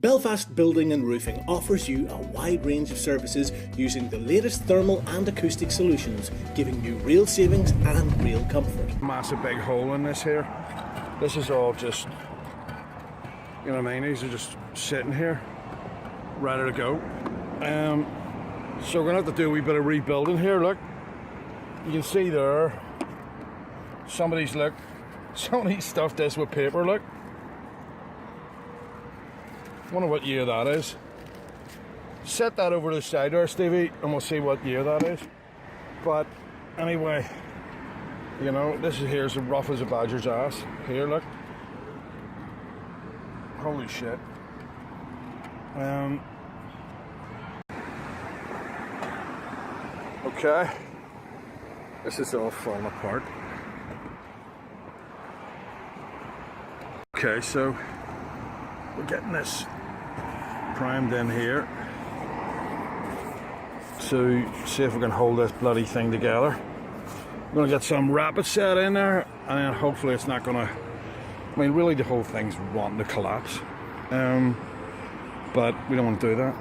Belfast Building and Roofing offers you a wide range of services using the latest thermal and acoustic solutions, giving you real savings and real comfort. Massive big hole in this here. This is all just, you know what I mean, these are just sitting here, ready to go. So we're gonna have to do a wee bit of rebuilding here. Look, you can see there, somebody's stuffed this with paper, look. Wonder what year that is. Set that over to the side there, Stevie, and we'll see what year that is. But anyway, you know, this is here's as rough as a badger's ass. Here, look. Holy shit. Okay. This is all falling apart. Okay, so we're getting this primed in here to see if we can hold this bloody thing together. We're going to get some rapid set in there, and then hopefully it's not going to, I mean really the whole thing's wanting to collapse, but we don't want to do that.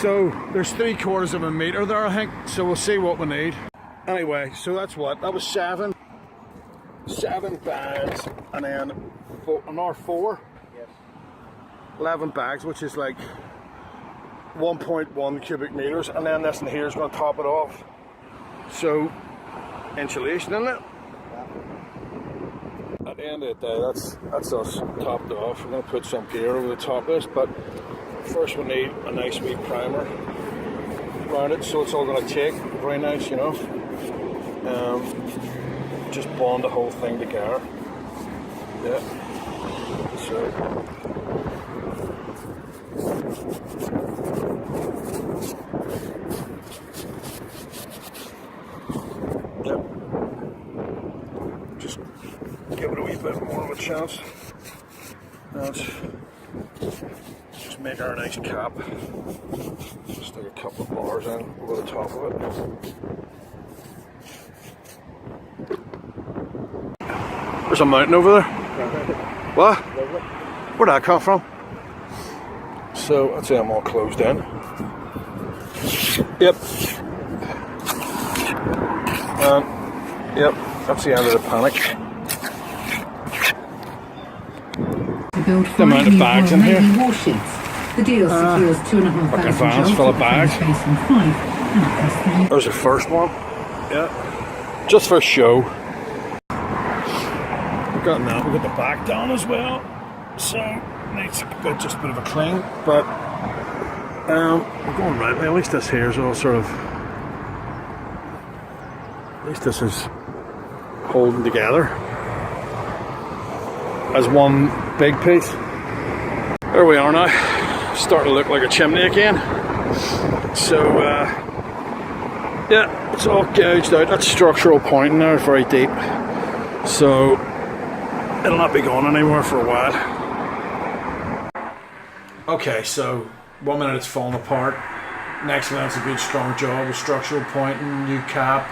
So there's 3/4 of a metre there, I think, so we'll see what we need. Anyway, so that's what, that was seven bags, and then another 4, yes. 11 bags, which is like 1.1 cubic metres, and then this in here is going to top it off. So, insulation in it. At the end of the day, that's us topped off. We're going to put some gear over the top of this, but first we need a nice wee primer around it, so it's all going to take very nice, you know. Just bond the whole thing together. Yeah. So. Yep. Just give it a wee bit more of a chance. Let's just make our nice cap. Stick a couple of bars in over the top of it. There's a mountain over there. What? Where'd that come from? So I'd say I'm all closed in. Yep. Yep, that's the end of the panic. The amount of bags in here. The deal secures 2,500 vans full of bags. There's the first one. Yeah. Just for show. We've got that. We've got the back down as well. So needs just a bit of a clean. But we're going right. At least this here is all sort of. At least this is holding together as one big piece. There we are now. Starting to look like a chimney again. So yeah, it's all gouged out. That structural point in there is very deep, so it'll not be going anywhere for a while. Okay, so 1 minute it's falling apart, next minute's a good strong job with structural pointing, new cap.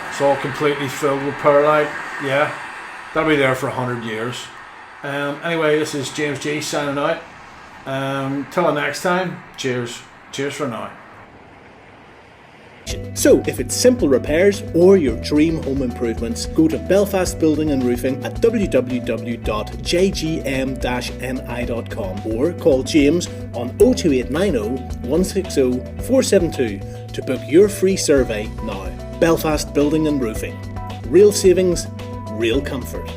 It's all completely filled with perlite. Yeah, that'll be there for 100 years. Anyway, this is James G signing out. Till the next time, cheers. Cheers for now. So, if it's simple repairs or your dream home improvements, go to Belfast Building and Roofing at www.jgm-ni.com or call James on 02890 160 472 to book your free survey now. Belfast Building and Roofing. Real savings, real comfort.